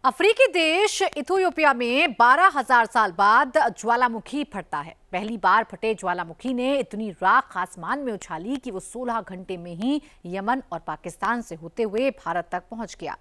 अफ्रीकी देश इथियोपिया में 12,000 साल बाद ज्वालामुखी फटता है। पहली बार फटे ज्वालामुखी ने इतनी राख आसमान में उछाली कि वो 16 घंटे में ही यमन और पाकिस्तान से होते हुए भारत तक पहुंच गया।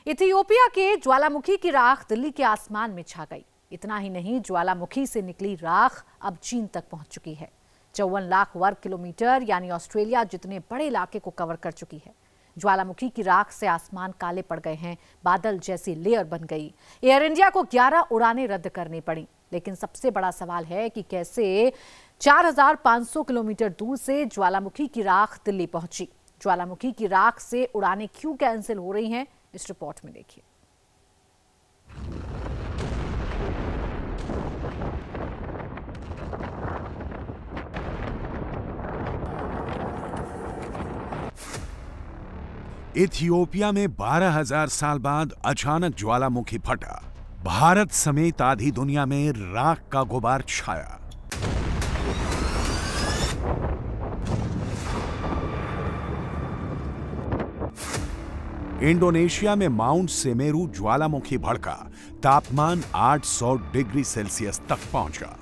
इथियोपिया के ज्वालामुखी की राख दिल्ली के आसमान में छा गई। इतना ही नहीं, ज्वालामुखी से निकली राख अब चीन तक पहुंच चुकी है। 54 लाख वर्ग किलोमीटर यानी ऑस्ट्रेलिया जितने बड़े इलाके को कवर कर चुकी है। ज्वालामुखी की राख से आसमान काले पड़ गए हैं, बादल जैसी लेयर बन गई। एयर इंडिया को 11 उड़ानें रद्द करनी पड़ी। लेकिन सबसे बड़ा सवाल है कि कैसे 4,500 किलोमीटर दूर से ज्वालामुखी की राख दिल्ली पहुंची। ज्वालामुखी की राख से उड़ानें क्यों कैंसिल हो रही हैं, इस रिपोर्ट में देखिए। इथियोपिया में 12,000 साल बाद अचानक ज्वालामुखी फटा। भारत समेत आधी दुनिया में राख का गुबार छाया। इंडोनेशिया में माउंट सेमेरू ज्वालामुखी भड़का, तापमान 800 डिग्री सेल्सियस तक पहुंचा।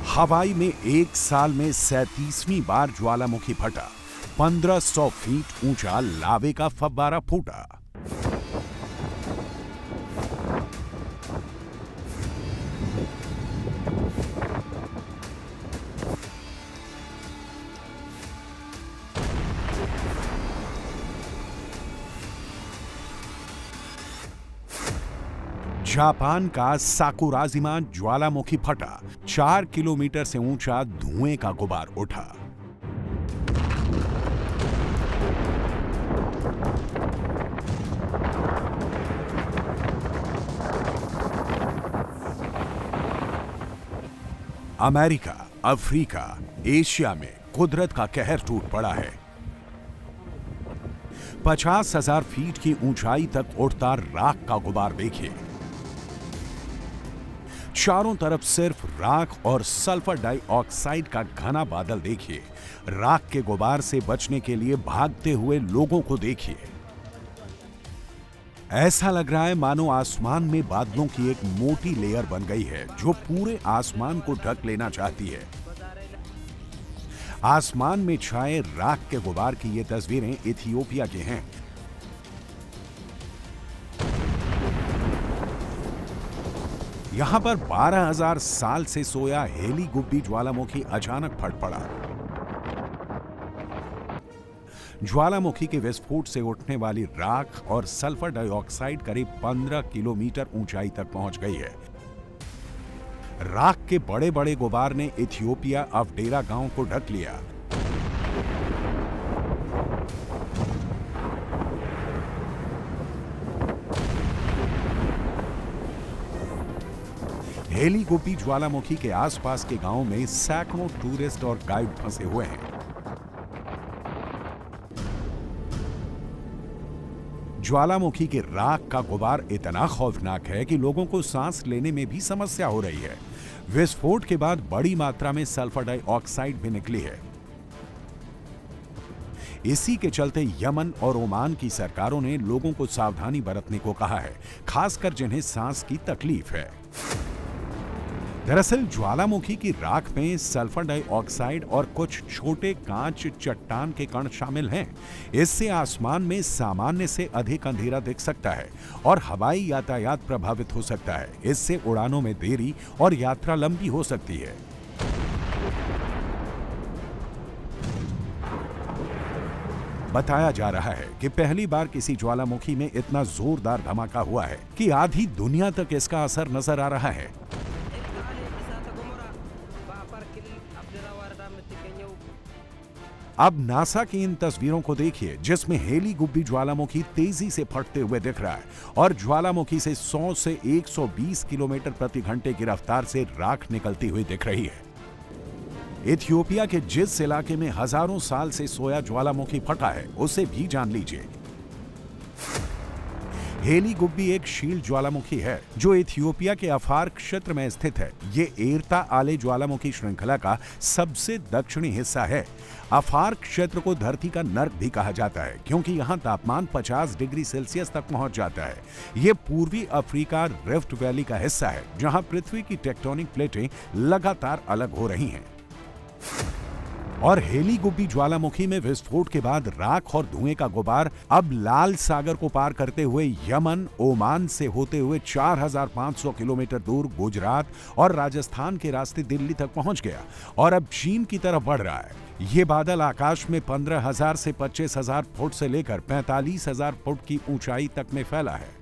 हवाई में एक साल में 37वीं बार ज्वालामुखी फटा। 1500 फीट ऊंचा लावे का फव्वारा फूटा। जापान का साकुराजिमा ज्वालामुखी फटा। 4 किलोमीटर से ऊंचा धुएं का गुबार उठा। अमेरिका, अफ्रीका, एशिया में कुदरत का कहर टूट पड़ा है। 50,000 फीट की ऊंचाई तक उड़ता राख का गुबार देखिए। चारों तरफ सिर्फ राख और सल्फर डाइऑक्साइड का घना बादल देखिए। राख के गुबार से बचने के लिए भागते हुए लोगों को देखिए। ऐसा लग रहा है मानो आसमान में बादलों की एक मोटी लेयर बन गई है जो पूरे आसमान को ढक लेना चाहती है। आसमान में छाए राख के गुबार की ये तस्वीरें इथियोपिया की हैं। यहां पर 12,000 साल से सोया हेली गुब्बी ज्वालामुखी अचानक फट पड़ा। ज्वालामुखी के विस्फोट से उठने वाली राख और सल्फर डाइऑक्साइड करीब 15 किलोमीटर ऊंचाई तक पहुंच गई है। राख के बड़े बड़े गुबार ने इथियोपिया अफडेरा गांव को ढक लिया। हेली गुब्बी ज्वालामुखी के आसपास के गांवों में सैकड़ों टूरिस्ट और गाइड फंसे हुए हैं। ज्वालामुखी की राख का गुबार इतना खौफनाक है कि लोगों को सांस लेने में भी समस्या हो रही है। विस्फोट के बाद बड़ी मात्रा में सल्फर डाइऑक्साइड भी निकली है। इसी के चलते यमन और ओमान की सरकारों ने लोगों को सावधानी बरतने को कहा है, खासकर जिन्हें सांस की तकलीफ है। दरअसल ज्वालामुखी की राख में सल्फर डाइऑक्साइड और कुछ छोटे कांच चट्टान के कण शामिल हैं। इससे आसमान में सामान्य से अधिक अंधेरा दिख सकता है और हवाई यातायात प्रभावित हो सकता है। इससे उड़ानों में देरी और यात्रा लंबी हो सकती है। बताया जा रहा है कि पहली बार किसी ज्वालामुखी में इतना जोरदार धमाका हुआ है कि आधी दुनिया तक इसका असर नजर आ रहा है। अब नासा की इन तस्वीरों को देखिए जिसमें हेली गुब्बी ज्वालामुखी तेजी से फटते हुए दिख रहा है और ज्वालामुखी से 100 से 120 किलोमीटर प्रति घंटे की रफ्तार से राख निकलती हुई दिख रही है। इथियोपिया के जिस इलाके में हजारों साल से सोया ज्वालामुखी फटा है उसे भी जान लीजिए। हेली गुब्बी एक शील ज्वालामुखी है जो इथियोपिया के अफार क्षेत्र में स्थित है। ये एर्ता आले ज्वालामुखी श्रृंखला का सबसे दक्षिणी हिस्सा है। अफार क्षेत्र को धरती का नर्क भी कहा जाता है क्योंकि यहाँ तापमान 50 डिग्री सेल्सियस तक पहुंच जाता है। ये पूर्वी अफ्रीका रिफ्ट वैली का हिस्सा है जहां पृथ्वी की टेक्टोनिक प्लेटें लगातार अलग हो रही हैं। और हेली गुब्बी ज्वालामुखी में विस्फोट के बाद राख और धुएं का गुबार अब लाल सागर को पार करते हुए यमन, ओमान से होते हुए 4500 किलोमीटर दूर गुजरात और राजस्थान के रास्ते दिल्ली तक पहुंच गया और अब चीन की तरफ बढ़ रहा है। ये बादल आकाश में 15,000 से 25,000 फुट से लेकर 45,000 फुट की ऊंचाई तक में फैला है।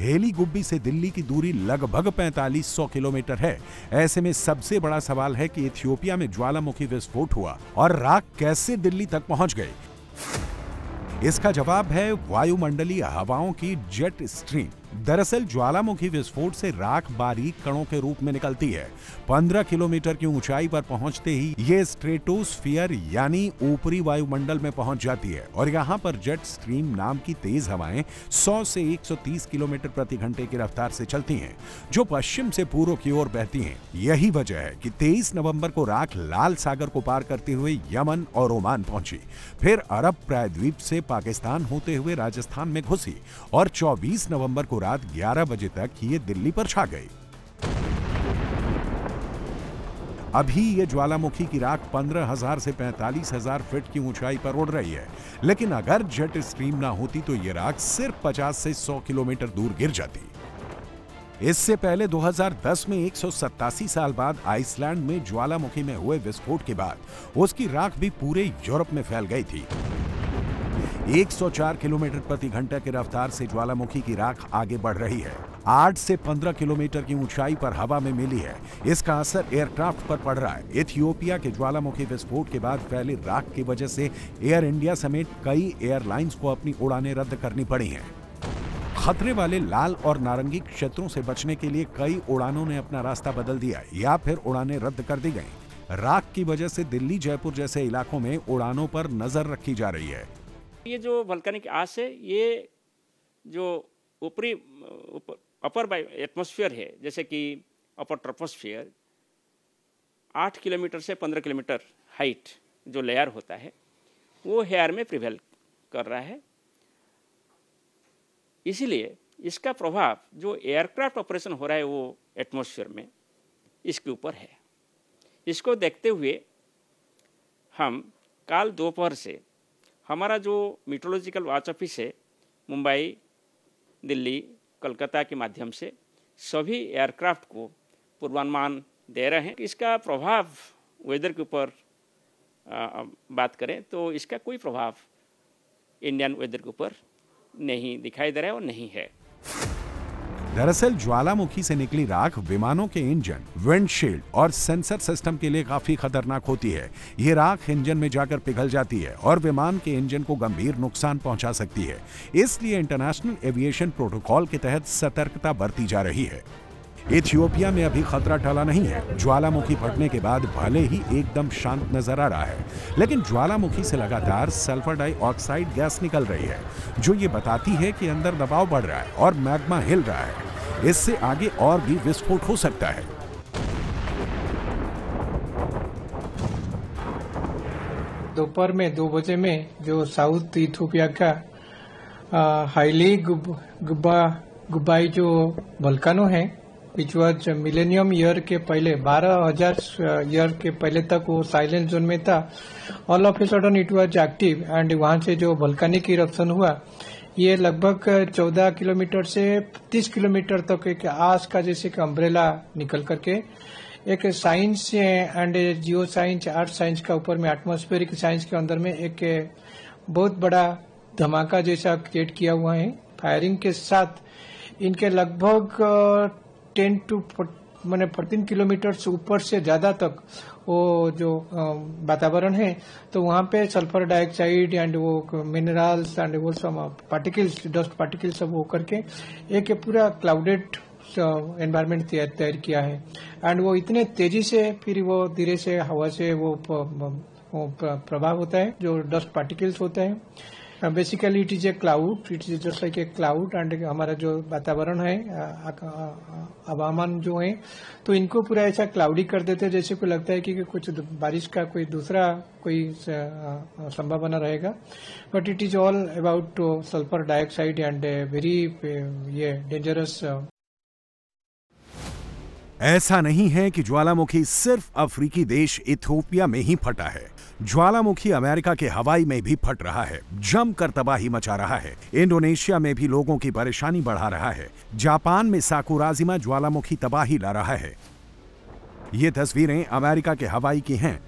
हेली गुब्बी से दिल्ली की दूरी लगभग 4500 किलोमीटर है। ऐसे में सबसे बड़ा सवाल है कि इथियोपिया में ज्वालामुखी विस्फोट हुआ और राख कैसे दिल्ली तक पहुंच गई। इसका जवाब है वायुमंडलीय हवाओं की जेट स्ट्रीम। दरअसल ज्वालामुखी विस्फोट से राख बारीक कणों के रूप में निकलती है। 15 किलोमीटर की ऊंचाई पर पहुंचते ही ये स्ट्रेटोस्फीयर यानी ऊपरी वायुमंडल में पहुंच जाती है और यहाँ पर जेट स्ट्रीम नाम की तेज हवाएं 100 से 130 किलोमीटर प्रति घंटे की रफ्तार से चलती हैं, जो पश्चिम से पूर्व की ओर बहती हैं। यही वजह है कि 23 नवंबर को राख लाल सागर को पार करते हुए यमन और ओमान पहुंची, फिर अरब प्रायद्वीप से पाकिस्तान होते हुए राजस्थान में घुसी और 24 नवंबर को रात 11 बजे तक ये दिल्ली पर छा गई। अभी ये ज्वालामुखी की राख 15,000 से 45,000 फीट की ऊंचाई पर उड़ रही है, लेकिन अगर जेट स्ट्रीम ना होती तो ये राख सिर्फ 50 से 100 किलोमीटर दूर गिर जाती। इससे पहले 2010 में 187 साल बाद आइसलैंड में ज्वालामुखी में हुए विस्फोट के बाद उसकी राख भी पूरे यूरोप में फैल गई थी। 104 किलोमीटर प्रति घंटा की रफ्तार से ज्वालामुखी की राख आगे बढ़ रही है। 8 से 15 किलोमीटर की ऊंचाई पर हवा में मिली है। इसका असर एयरक्राफ्ट पर पड़ रहा है। इथियोपिया के ज्वालामुखी विस्फोट के बाद फैली राख की वजह से एयर इंडिया समेत कई एयरलाइंस को अपनी उड़ानें रद्द करनी पड़ी हैं। खतरे वाले लाल और नारंगी क्षेत्रों से बचने के लिए कई उड़ानों ने अपना रास्ता बदल दिया या फिर उड़ानें रद्द कर दी गईं। राख की वजह से दिल्ली, जयपुर जैसे इलाकों में उड़ानों पर नजर रखी जा रही है। ये जो वल्केनिक आश है, ये जो ऊपरी अपर एटमॉस्फेयर है, जैसे कि अपर ट्रोपोस्फियर, 8 किलोमीटर से 15 किलोमीटर हाइट जो लेयर होता है वो हेयर में प्रिवेल कर रहा है। इसीलिए इसका प्रभाव जो एयरक्राफ्ट ऑपरेशन हो रहा है वो एटमॉस्फेयर में, इसके ऊपर है। इसको देखते हुए हम कल दोपहर से हमारा जो मीटरोलॉजिकल वॉच ऑफिस है, मुंबई, दिल्ली, कोलकाता के माध्यम से सभी एयरक्राफ्ट को पूर्वानुमान दे रहे हैं। इसका प्रभाव वेदर के ऊपर बात करें तो इसका कोई प्रभाव इंडियन वेदर के ऊपर नहीं दिखाई दे रहा है और नहीं है। दरअसल ज्वालामुखी से निकली राख विमानों के इंजन, विंडशील्ड और सेंसर सिस्टम के लिए काफी खतरनाक होती है। ये राख इंजन में जाकर पिघल जाती है और विमान के इंजन को गंभीर नुकसान पहुंचा सकती है। इसलिए इंटरनेशनल एविएशन प्रोटोकॉल के तहत सतर्कता बरती जा रही है। इथियोपिया में अभी खतरा टला नहीं है। ज्वालामुखी फटने के बाद भले ही एकदम शांत नजर आ रहा है, लेकिन ज्वालामुखी से लगातार सल्फर डाइऑक्साइड गैस निकल रही है, जो ये बताती है कि अंदर दबाव बढ़ रहा है और मैग्मा हिल रहा है। इससे आगे और भी विस्फोट हो सकता है। दोपहर में 2 बजे में जो साउथ इथियोपिया का हाईली गुब्बाई जो वोल्केनो है, विच वॉज मिलेनियम ईयर के पहले 12,000 ईयर के पहले तक वो साइलेंट जोन में था। All of a sudden it was active and वहां से जो वोल्केनिक इरप्शन हुआ, ये लगभग 14 किलोमीटर से 30 किलोमीटर तक एक आस का जैसे एक अम्ब्रेला निकल करके एक science and geo science, earth science का ऊपर में एटमॉस्फेरिक साइंस के अंदर में एक बहुत बड़ा धमाका जैसा क्रिएट किया हुआ है। फायरिंग के साथ इनके लगभग 10 to 14 किलोमीटर से ऊपर से ज्यादा तक वो जो वातावरण है, तो वहां पे सल्फर डाइऑक्साइड एंड वो मिनरल्स एंड वो सब पार्टिकल्स, डस्ट पार्टिकल्स सब होकर के एक पूरा क्लाउडेड एनवायरमेंट तैयार किया है। एंड वो इतने तेजी से फिर वो धीरे से हवा से वो प्रभाव होता है, जो डस्ट पार्टिकल्स होता है। Basically it is a cloud, it is just like a cloud and हमारा जो वातावरण है हवामान जो है तो इनको पूरा ऐसा क्लाउडी कर देते हैं जैसे को लगता है कि कुछ बारिश का कोई दूसरा कोई संभावना रहेगा, but it is all about sulphur dioxide and very ये डेंजरस। ऐसा नहीं है कि ज्वालामुखी सिर्फ अफ्रीकी देश इथियोपिया में ही फटा है। ज्वालामुखी अमेरिका के हवाई में भी फट रहा है, जमकर तबाही मचा रहा है। इंडोनेशिया में भी लोगों की परेशानी बढ़ा रहा है। जापान में साकुराजिमा ज्वालामुखी तबाही ला रहा है। ये तस्वीरें अमेरिका के हवाई की हैं।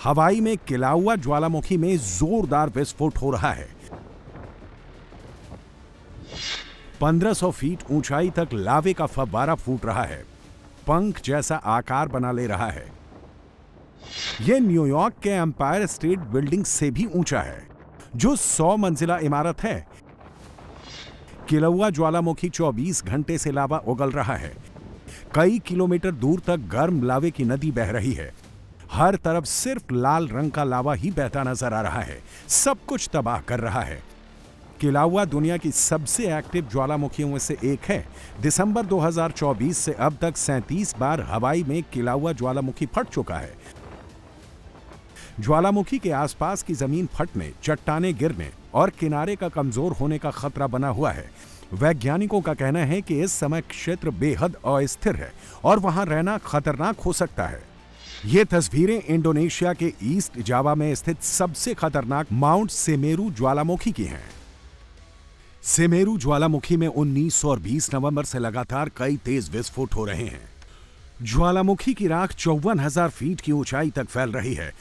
हवाई में किलाउआ ज्वालामुखी में जोरदार विस्फोट हो रहा है। 1500 फीट ऊंचाई तक लावे का फव्वारा फूट रहा है, पंख जैसा आकार बना ले रहा है। यह न्यूयॉर्क के एम्पायर स्टेट बिल्डिंग से भी ऊंचा है, जो 100 मंजिला इमारत है। किलाउआ ज्वालामुखी 24 घंटे से लावा उगल रहा है। कई किलोमीटर दूर तक गर्म लावे की नदी बह रही है। हर तरफ सिर्फ लाल रंग का लावा ही बहता नजर आ रहा है, सब कुछ तबाह कर रहा है। किलाउआ दुनिया की सबसे एक्टिव ज्वालामुखियों में से एक है। दिसंबर 2024 से अब तक 37 बार हवाई में किलाउआ ज्वालामुखी फट चुका है। ज्वालामुखी के आसपास की जमीन फटने, चट्टानें गिरने और किनारे का कमजोर होने का खतरा बना हुआ है। वैज्ञानिकों का कहना है कि इस समय क्षेत्र बेहद अस्थिर है और वहां रहना खतरनाक हो सकता है। ये तस्वीरें इंडोनेशिया के ईस्ट जावा में स्थित सबसे खतरनाक माउंट सेमेरू ज्वालामुखी की हैं। सेमेरू ज्वालामुखी में 19 और 20 नवंबर से लगातार कई तेज विस्फोट हो रहे हैं। ज्वालामुखी की राख 54,000 फीट की ऊंचाई तक फैल रही है।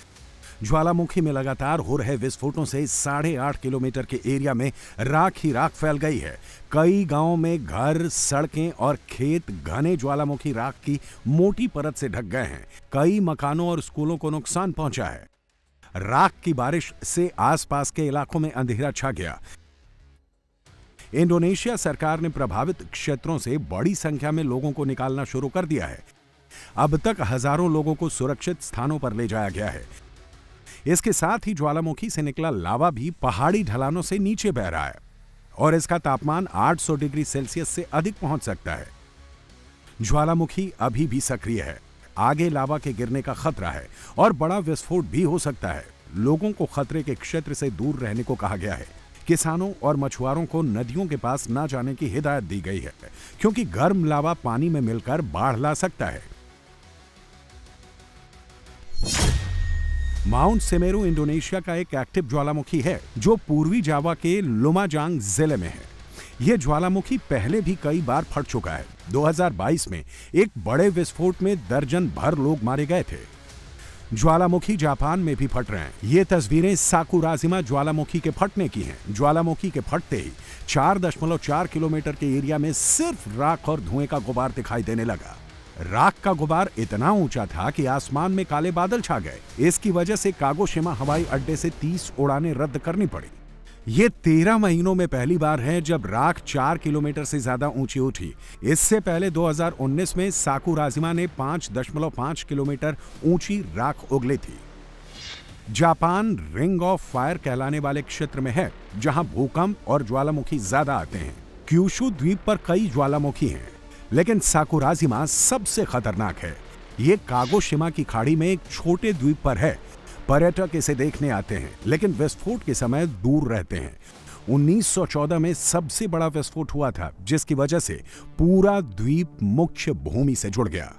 ज्वालामुखी में लगातार हो रहे विस्फोटों से 8.5 किलोमीटर के एरिया में राख ही राख फैल गई है। कई गांवों में घर, सड़कें और खेत घने ज्वालामुखी राख की मोटी परत से ढक गए हैं। कई मकानों और स्कूलों को नुकसान पहुंचा है। राख की बारिश से आसपास के इलाकों में अंधेरा छा गया। इंडोनेशिया सरकार ने प्रभावित क्षेत्रों से बड़ी संख्या में लोगों को निकालना शुरू कर दिया है। अब तक हजारों लोगों को सुरक्षित स्थानों पर ले जाया गया है। इसके साथ ही ज्वालामुखी से निकला लावा भी पहाड़ी ढलानों से नीचे बह रहा है और इसका तापमान 800 डिग्री सेल्सियस से अधिक पहुंच सकता है। ज्वालामुखी अभी भी सक्रिय है। आगे लावा के गिरने का खतरा है और बड़ा विस्फोट भी हो सकता है। लोगों को खतरे के क्षेत्र से दूर रहने को कहा गया है। किसानों और मछुआरों को नदियों के पास न जाने की हिदायत दी गई है, क्योंकि गर्म लावा पानी में मिलकर बाढ़ ला सकता है। माउंट सेमेरू इंडोनेशिया का एक एक्टिव ज्वालामुखी है जो पूर्वी जावा के लुमाजांग जिले में है। यह ज्वालामुखी पहले भी कई बार फट चुका है। 2022 में एक बड़े विस्फोट में दर्जन भर लोग मारे गए थे। ज्वालामुखी जापान में भी फट रहे हैं। ये तस्वीरें साकुराजिमा ज्वालामुखी के फटने की हैं। ज्वालामुखी के फटते ही 4.4 किलोमीटर के एरिया में सिर्फ राख और धुएं का गुबार दिखाई देने लगा। राख का गुबार इतना ऊंचा था कि आसमान में काले बादल छा गए। इसकी वजह से कागोशिमा हवाई अड्डे से 30 उड़ानें रद्द करनी पड़ी। ये 13 महीनों में पहली बार है जब राख 4 किलोमीटर से ज्यादा ऊंची उठी। इससे पहले 2019 में साकुराजिमा ने 5.5 किलोमीटर ऊंची राख उगली थी। जापान रिंग ऑफ फायर कहलाने वाले क्षेत्र में है, जहां भूकंप और ज्वालामुखी ज्यादा आते हैं। क्यूशु द्वीप पर कई ज्वालामुखी हैं, लेकिन साकुराजिमा सबसे खतरनाक है। ये कागोशिमा की खाड़ी में एक छोटे द्वीप पर है। पर्यटक इसे देखने आते हैं, लेकिन विस्फोट के समय दूर रहते हैं। 1914 में सबसे बड़ा विस्फोट हुआ था, जिसकी वजह से पूरा द्वीप मुख्य भूमि से जुड़ गया।